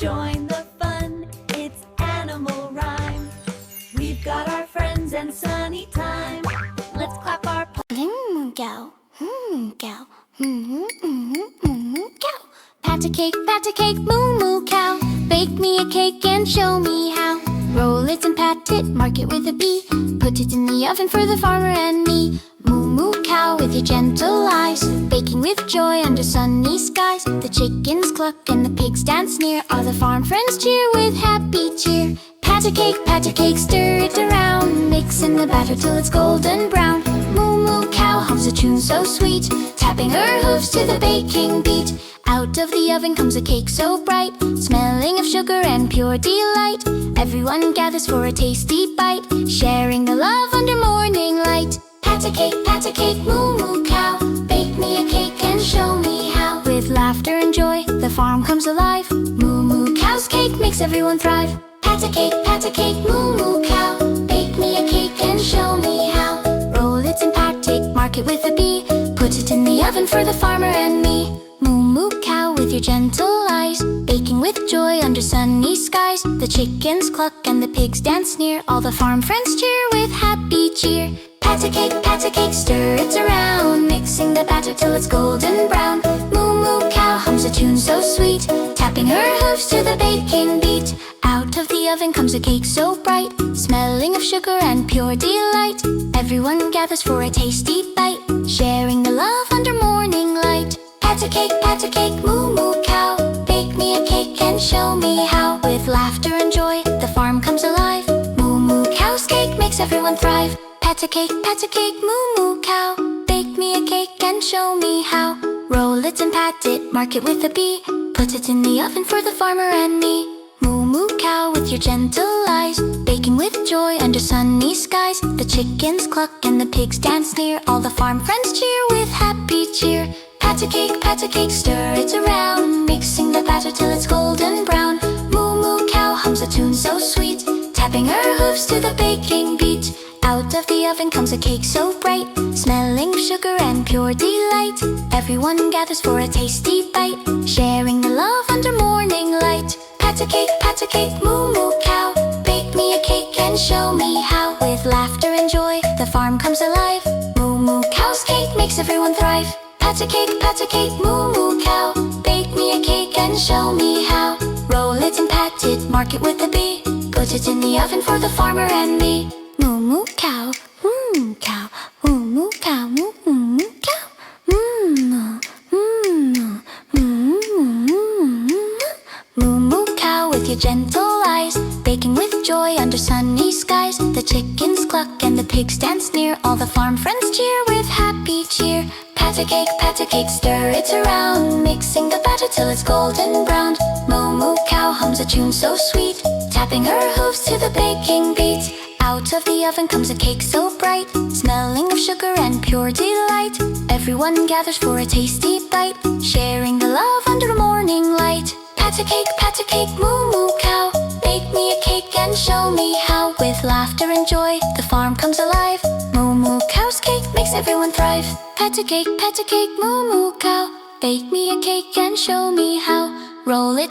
join the fun. It's animal rhyme. We've got our friends and sunny time. Let's clap our Moo cow, cow, cow. Pat a cake, moo moo cow. Bake me a cake and show me how. Roll it and pat it, mark it with a B. Put it in the oven for the farmer and me. Moo moo cow with your gentle eyes, baking with joy under sunny skies. The chickens cluck and the pigs dance near. All the farm friends cheer with happy cheer. Pat a cake, stir it around, mix in the batter till it's golden brown. Moo moo cow hums a tune so sweet, tapping her hooves to the baking beat. Out of the oven comes a cake so bright, smelling of sugar and pure delight. Everyone gathers for a tasty bite, sharing the love under morning light. Pat a cake, moo moo cow. Bake me a cake and show me how. With laughter and joy, the farm comes alive. Moo moo cow's cake makes everyone thrive. Pat a cake, moo moo cow. Bake me a cake and show me how. Roll it and pat it, mark it with a B. Put it in the oven for the farmer and me. Moo moo cow with your gentle eyes, baking with joy under sunny skies. The chickens cluck and the pigs dance near. All the farm friends cheer with happy cheer. Pat a cake, stir it around, mixing the batter till it's golden brown. Moo moo cow hums a tune so sweet, tapping her hooves to the baking beat. Out of the oven comes a cake so bright, smelling of sugar and pure delight. Everyone gathers for a tasty bite, sharing the love under morning light. Pat a cake, moo moo cow. Bake me a cake and show me how. With laughter and joy, the farm comes alive. Moo moo cow's cake makes everyone thrive. Pat a cake, moo moo cow. Bake me a cake and show me how. Roll it and pat it, mark it with a B. Put it in the oven for the farmer and me. Moo moo cow with your gentle eyes, baking with joy under sunny skies. The chickens cluck and the pigs dance near. All the farm friends cheer with happy cheer. Pat a cake, stir it around, mixing the batter till it's golden brown. Moo moo cow hums a tune so sweet, tapping her hooves to the baking beat. Out of the oven comes a cake so bright, smelling of sugar and pure delight. Everyone gathers for a tasty bite, sharing the love under morning light. Pat a cake, moo moo cow. Bake me a cake and show me how. With laughter and joy, the farm comes alive. Moo moo cow's cake makes everyone thrive. Pat a cake, moo moo cow. Bake me a cake and show me how. Roll it and pat it, mark it with a B. Put it in the oven for the farmer and me. Moo moo cow, cow, moo moo cow, moo moo cow, moo moo moo cow with your gentle eyes, baking with joy under sunny skies. The chickens cluck and the pigs dance near. All the farm friends cheer with happy cheer. Pat a cake, stir it around, mixing the batter till it's golden brown. Moo moo cow hums a tune so sweet, tapping her hooves to the baking beat. Out of the oven comes a cake so bright, smelling of sugar and pure delight. Everyone gathers for a tasty bite, sharing the love under morning light. Pat a cake, moo moo cow. Bake me a cake and show me how. With laughter and joy, the farm comes alive. Moo moo cow's cake makes everyone thrive. Pat a cake, moo moo cow. Bake me a cake and show me how. Roll it